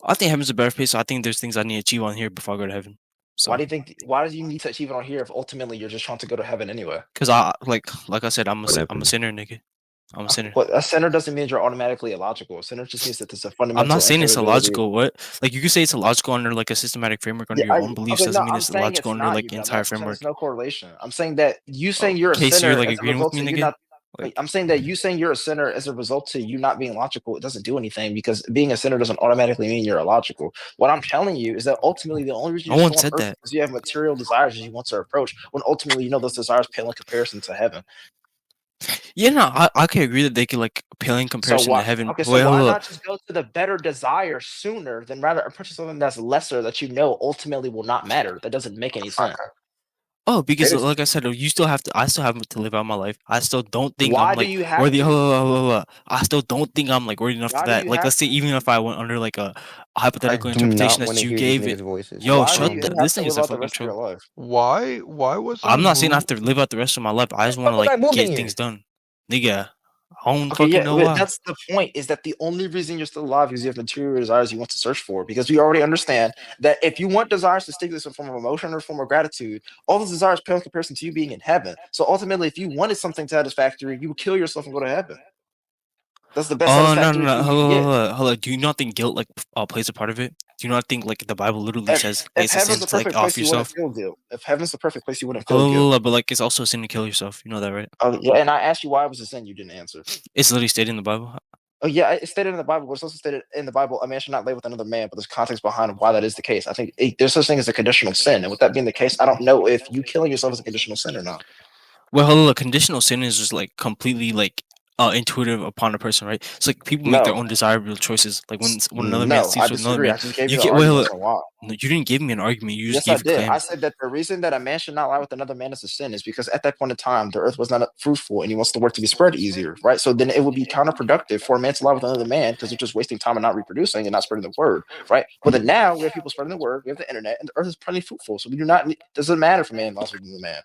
I think heaven's a better place. So I think there's things I need to achieve on here before I go to heaven. Why So, do you think? Why do you need to achieve it on here if ultimately you're just trying to go to heaven anyway? cause I like I said, I'm a Whatever. sinner, nigga. I'm a sinner. Well, a sinner doesn't mean you're automatically illogical. A sinner just means that there's a I'm fundamental not saying it's incapability. illogical. What? Like you could say it's illogical under like a systematic framework under Yeah, your own beliefs. okay, no, Doesn't mean I'm it's saying illogical it's under not, like you the entire dumbass. I'm saying framework. there's no correlation. I'm saying that you saying you're a Okay, so you're sinner like as a agreeing with result me, to you nigga? not. Like, I'm saying that you saying you're a sinner as a result to you not being logical, it doesn't do anything because being a sinner doesn't automatically mean you're illogical. What I'm telling you is that ultimately the only reason no you're one still on said earth is that. because you have material desires you want to approach, when ultimately you know those desires pale in comparison to heaven. Yeah, no, I can agree that they could like pale in So comparison to why? heaven. Okay, so Wait, why hold up. not just go to the better desire sooner than rather approach something that's lesser that you know ultimately will not matter? That doesn't make any sense. Oh, because like I said, you still have to. I still have to live out my life. I still don't think I'm Why do like you have worthy. to? Hold up. I still don't think I'm like worthy enough for Why do that. you Like, have let's say to? even if I went under like a I hypothetical do not interpretation want that to you hear these gave it. niggas' voices. Yo, Why do shut you the. have This to nigga's live a out the fucking rest of your troll. life? Why was I I'm not saying I have moved? to live out the rest of my life. I just What want the to fuck was like I moving get here? things done, nigga. I don't Okay, fucking yeah, know but why. that's the point, is that the only reason you're still alive is you have material desires you want to search for. Because we already understand that if you want desires to stimulate some form of emotion or form of gratitude, all those desires pale in comparison to you being in heaven. So ultimately, if you wanted something satisfactory, you would kill yourself and go to heaven. That's the best Oh no satisfactory no no! food you can get. Hold on. Do you not think guilt like plays a part of it? Do you not think like the Bible literally If, says if it's a heaven's sin the to like perfect off place, you wouldn't yourself? feel guilt. If heaven's the perfect place, you wouldn't feel guilt. Hold, but like it's also a sin to kill yourself. You know that, right? Oh yeah, and I asked you why it was a sin, you didn't answer. It's literally stated in the Bible. Oh yeah, it's stated in the Bible, but it's also stated in the Bible, a man should not lay with another man, but there's context behind why that is the case. I think there's such thing as a conditional sin, and with that being the case, I don't know if you killing yourself is a conditional sin or not. Well, hold on. Conditional sin is just like completely like intuitive upon a person, right? It's like people make their No, own desirable choices. Like when another man no, I sleeps with another disagree. I man, just gave you you the get well. arguments on why. No, you didn't give me an argument. You just Yes, I gave a did. I claim. said that the reason that a man should not lie with another man is a sin is because at that point in time, the earth was not fruitful and he wants the word to be spread easier, right? So then it would be counterproductive for a man to lie with another man because they're just wasting time and not reproducing and not spreading the word, right? But then now we have people spreading the word, we have the internet, and the earth is plenty fruitful. So we do not, doesn't matter if a man lies with another man.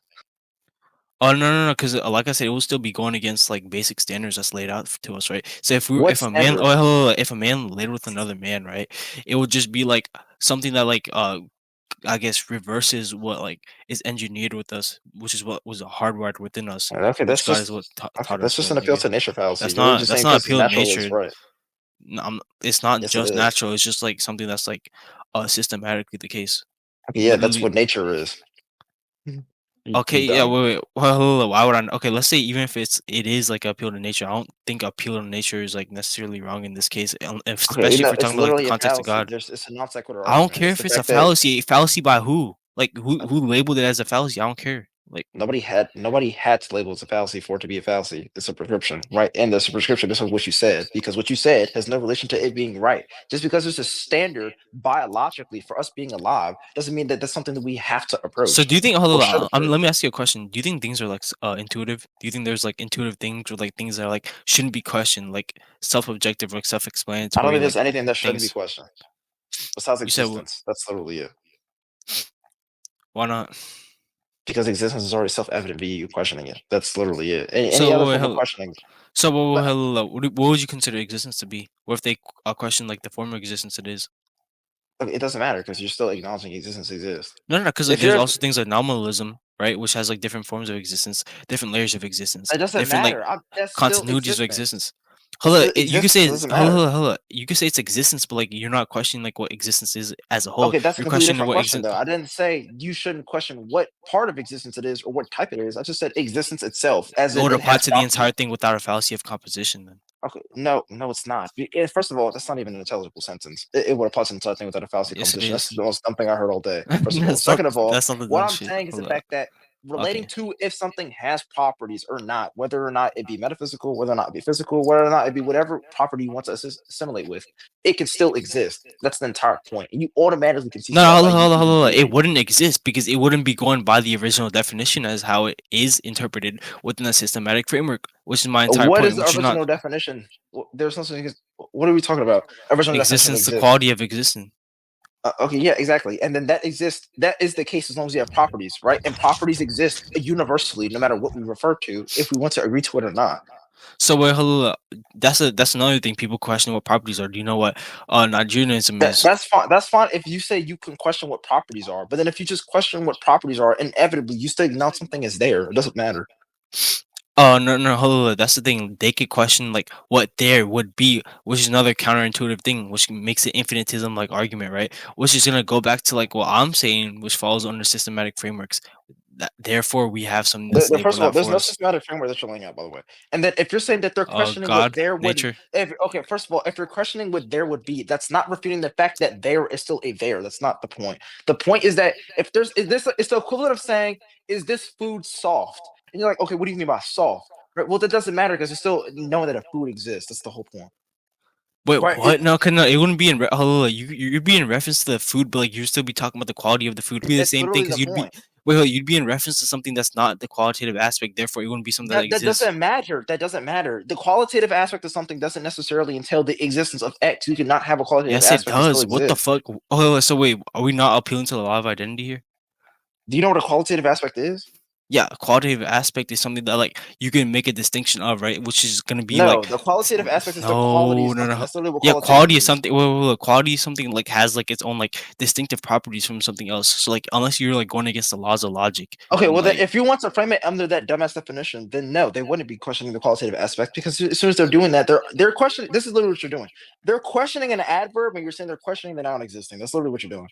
Oh no! Because like I said, it will still be going against like basic standards that's laid out to us, right? So What if a man, standard? if a man laid with another man, right, it would just be like something that like I guess reverses what like is engineered with us, which is what was hardwired within us, Okay, which God is what taught that's us. just So an appeal nigga, to nature fallacy. that's You're not just saying because it's appeal to natural, it's nature. right. It's not Yes, it just is. natural. It's just like something that's like systematically the case. Okay, yeah, that's Literally. what nature is. Okay, You yeah, dumb. wait. Well, hold on, why would I? Okay, let's say even if it is like appeal to nature, I don't think appeal to nature is like necessarily wrong in this case, Okay, especially if we're it's talking about like the literally a context of fallacy. God. It's a non sequitur I don't argument. care It's if the it's a fact that fallacy. A fallacy by who? Like who labeled it as a fallacy? I don't care. Like nobody had to label it as a fallacy for it to be a fallacy. It's a prescription, right? And it's a prescription. This is what you said, because what you said has no relation to it being right. Just because there's a standard biologically for us being alive doesn't mean that that's something that we have to so, approach do you think? or Hold should on. approach. Let me ask you a question. Do you think things are like intuitive? Do you think there's like intuitive things or like things that are like shouldn't be questioned, like self-objective, like I don't self-explanatory, think there's like anything that shouldn't be things? questioned besides You said existence. That's literally it. why not? Because existence is already self-evident via you questioning it. That's literally it. Any other So form of questioning. Wait, But hello. What would you consider existence to be? What if they question like the form of existence it is? it doesn't matter because you're still acknowledging existence exists. No, because like If there's you're also things like nominalism, right, which has like different forms of existence, different layers of existence, It doesn't different like matter. That's still continuities of existence. existence. It's Hold on, still you could existence. say It doesn't matter. hold on. You could say it's existence, but like you're not questioning like what existence is as a whole. Okay, that's a You're completely questioning different what question, existence. though. I didn't say you shouldn't question what part of existence it is or what type it is. I just said existence itself, as It in would it apply has to the properties. entire thing without a fallacy of composition. Then Okay, no, it's not. First of all, that's not even an intelligible sentence. It would apply to the entire thing without a fallacy yes, it composition. That's is. the most dumb thing I heard all day. First of all, second of all, That's not the what dumb I'm shit. saying is the Hold up. fact that relating Okay. to if something has properties or not, whether or not it be metaphysical, whether or not it be physical, whether or not it be whatever property you want to assimilate with, it can still exist. That's the entire point, and you automatically concede No, to no, that hold by on, you hold on, even hold on. It believing. wouldn't exist because it wouldn't be going by the original definition as how it is interpreted within a systematic framework, which is my entire What point, is the which is not original definition? There's no such thing as. What are we talking about? Original definition existence, the exists. quality of existence. Okay, yeah, exactly. And then that exists. That is the case as long as you have properties, right? And properties exist universally, no matter what we refer to, if we want to agree to it or not. So wait, hold up. That's another thing people question what properties are. Do you know what Nigerianism is? That's fine. That's fine if you say you can question what properties are, but then if you just question what properties are, inevitably you still acknowledge something is there. It doesn't matter. Oh no, hold up. That's the thing. They could question like what there would be, which is another counterintuitive thing, which makes it infinitism like argument, right? Which is gonna go back to like what I'm saying, which falls under systematic frameworks. That, therefore, we have something that's First labeled of all, out there's for no us. systematic framework that you're laying out, by the way. And then if you're saying that they're questioning what God, there would, nature. if okay, first of all, if you're questioning what there would be, that's not refuting the fact that there is still a there. That's not the point. The point is that if there's is this it's the equivalent of saying, is this food soft? And you're like, okay, what do you mean by soft? Right. Well, that doesn't matter because it's still knowing that a food exists. That's the whole point. Wait, Right. what? No, no, it wouldn't be in. Hold on, you'd be in reference to the food, but like you'd still be talking about the quality of the food. It'd be the It's same thing literally the because you'd be. point. Wait, you'd be in reference to something that's not the qualitative aspect. Therefore, it wouldn't be something that That exists. doesn't matter. That doesn't matter. The qualitative aspect of something doesn't necessarily entail the existence of X. You cannot have a qualitative Yes, it aspect and still does. What the exist. fuck? Oh, so wait, are we not appealing to the law of identity here? Do you know what a qualitative aspect is? Yeah, a qualitative aspect is something that like you can make a distinction of, right? Which is gonna be like, No, the qualitative aspect is the quality no, of no, something. no. That's literally what Yeah, qualitative quality is means. something. Quality is something like has like its own like distinctive properties from something else. So like, unless you're like going against the laws of logic, Okay, then well then, like if you want to frame it under that dumbass definition, then no, they wouldn't be questioning the qualitative aspect because as soon as they're doing that, they're questioning. This is literally what you're doing. They're questioning an adverb, and you're saying they're questioning the noun existing. That's literally what you're doing.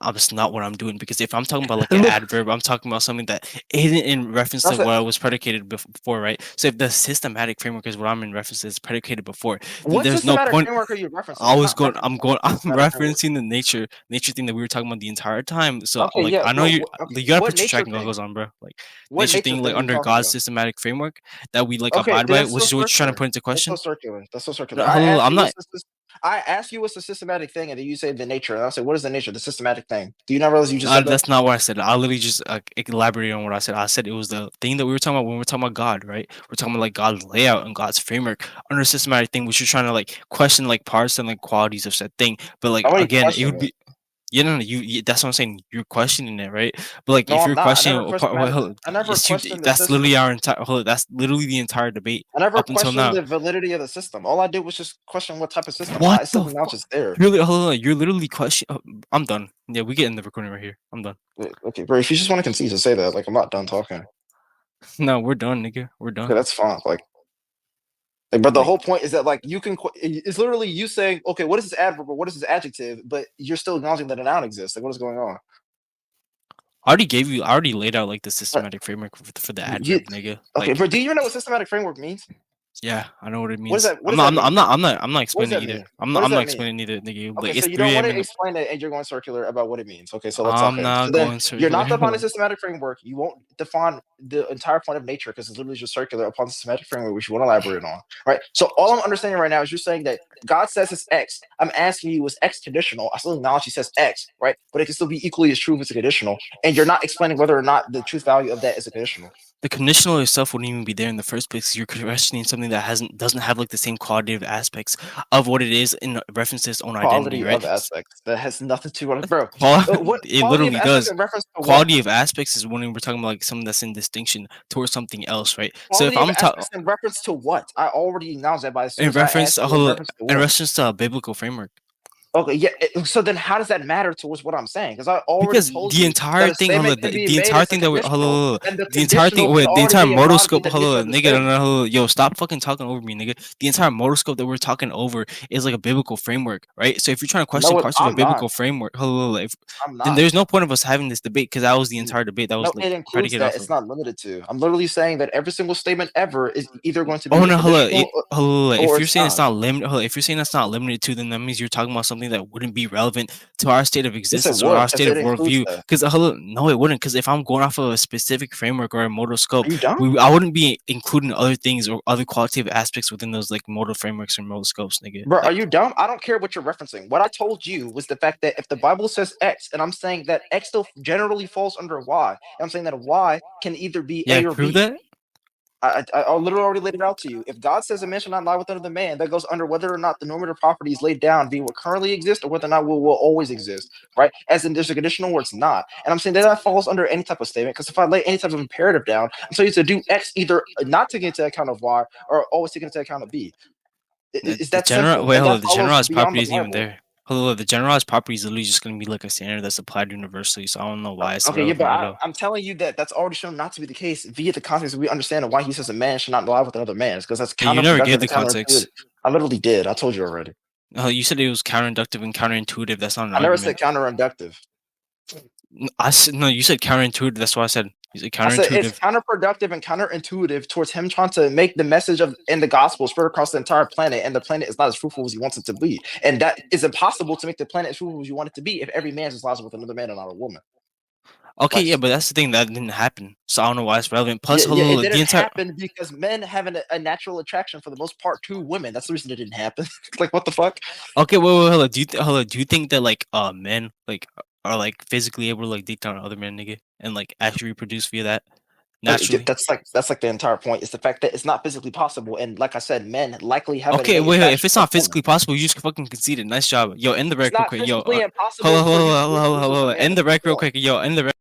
that's not what I'm doing. Because if I'm talking about like an adverb, I'm talking about something that isn't in reference to That's it. what I was predicated before, right? So if the systematic framework is what I'm in reference to is predicated before, then What there's no systematic point. framework are you referencing? I You're was not going. referencing any I'm systematic framework. referencing the nature thing that we were talking about the entire time. So Okay, like, yeah, I know but you. okay, You gotta what put your nature tracking thing? goggles on, bro. Like What nature nature thing, like thing are you under talking God's about? systematic framework that we like Okay, abide by, that's so which is what you're trying to circular. put into That's so question. circular. That's so circular. No, hold on, I'm not. I asked you what's the systematic thing, and then you say the nature, and I said, what is the nature? The systematic thing. Do you not realize you just said that? That's not what I said. I literally just elaborated on what I said. I said it was the thing that we were talking about when we were talking about God, right? We're talking about like God's layout and God's framework under systematic thing, which you're trying to like question like parts and like qualities of said thing. But like Nobody again, it questioning would it. be yeah, no, that's what I'm saying. You're questioning it, right? But like, No, if I'm you're not. questioning, I never yes, you. questioned the That's literally system. our entire. That's literally the entire debate I never up until questioned now. the validity of the system. All I did was just question what type of system. What I still the acknowledge fuck? it's there. Hold on, you're literally question. I'm done. Yeah, we get in the recording right here. I'm done. Okay, bro. If you just want to concede to say that, like I'm not done talking. No, we're done, nigga. We're Okay, done. that's fine. But the Like, whole point is that like you can. It's literally you saying, okay, what is this adverb or what is this adjective? But you're still acknowledging that a noun exists. Like what is going on? I already laid out like the Right. systematic framework for the You, adverb, nigga. okay, Like, bro. Do you even know what systematic framework means? yeah, I know what it What does means. that? What does that mean? I'm not What does explaining that either. mean? What does I'm not that mean? explaining either, nigga. Okay, Like, so it's you don't 3 want a.m. to in the. explain it, and you're going circular about what it means. Okay, so let's I'm okay. So not then going you're not circular. defining systematic framework. You won't define the entire point of nature because it's literally just circular upon systematic framework, which you want to elaborate on. Right. So all I'm understanding right now is you're saying that God says it's X. I'm asking you, is X conditional? I still acknowledge He says X, right? But it can still be equally as true if it's a conditional, and you're not explaining whether or not the truth value of that is a conditional. The conditional itself wouldn't even be there in the first place. You're questioning something that hasn't doesn't have like the same qualitative aspects of what it is in reference to its own identity, Quality right? of aspects that has nothing to do with it, bro. What It quality of literally aspects does. in reference to what? Quality of aspects is when we're talking about like something that's in distinction towards something else, right? So if Quality of I'm talking aspects in reference to what? I already acknowledged that, but as soon in as I reference, asked you in reference to in what? reference to a biblical framework, Okay, yeah. So then, how does that matter towards what I'm saying? Because I already because told the you that entire a thing, hold statement on, can be the made entire as a thing that we conditional, and the the entire thing, conditional can the already entire be modal embodied in scope, the condition of the nigga, statement. yo, stop fucking talking over me, nigga. The entire modal scope that we're talking over is like a biblical framework, right? So if you're trying to question No, parts of a I'm not. biblical framework, I'm then not. there's no point of us having this debate because that was the entire debate that No, was like it includes predicated that. off It's of. not limited to. I'm literally saying that every single statement ever is either going to Oh be a no, conditional If or you're it's saying it's not. not limited, if you're saying that's not limited to, then that means you're talking about something that wouldn't be relevant to our state of Yes, it existence or would, our because state it of includes worldview. that. Because no, it wouldn't. Because if I'm going off of a specific framework or a modal scope, Are you dumb? I wouldn't be including other things or other qualitative aspects within those like modal frameworks or modal scopes, nigga. Bro, are Like, you dumb? I don't care what you're referencing. What I told you was the fact that if the Bible says X, and I'm saying that X still generally falls under Y, and I'm saying that Y can either be yeah, A or prove B. that. I literally already laid it out to you. If God says a man shall not lie with another man, that goes under whether or not the normative properties laid down be what currently exist or whether or not will always exist, right? As in, there's a conditional where it's not. And I'm saying that falls under any type of statement because if I lay any type of imperative down, I'm telling you to do X either not taking into account of Y or always taking into account of B. It's The that general simple. wait, And hold that on. The follows generalized beyond property the isn't even Bible. there. Hold on, the generalized property is literally just gonna be like a standard that's applied universally. So I don't know why it's Okay, yeah, but relevant at all. I'm telling you that that's already shown not to be the case via the context we understand of why he says a man should not lie with another man. It's because that's Yeah, you never counterproductive gave the and counterintuitive. context. I literally did. I told you already. You said it was counterinductive and counterintuitive. That's not an I never said argument. counterinductive. I said no. You said counterintuitive. That's why I said you said I said it's counterintuitive. counterproductive and counterintuitive towards him trying to make the message of in the gospel spread across the entire planet, and the planet is not as fruitful as he wants it to be. And that is impossible to make the planet as fruitful as you want it to be if every man just lies with another man and not a woman. Okay, Like, yeah, but that's the thing that didn't happen. So I don't know why it's relevant. Plus, yeah, hold yeah, on, it hold on, the didn't entire. happen because men have a natural attraction for the most part to women. That's the reason it didn't happen. Like, what the fuck? Okay, wait, hold on. Hold on. Do you think that like men like are like physically able to like date down other men, nigga, and like actually reproduce via that naturally? That's like the entire point. It's the fact that it's not physically possible, and like I said, men likely have a Okay, wait. If manufacture it's of not women. physically possible, you just fucking conceded. Nice job. Yo, end the It's rec real not quick. Yo, physically hold impossible on, hold for on, you to hold on, hold on, reproduce hold as a on. man. End That's the the rec real point. quick. Yo, end the rec.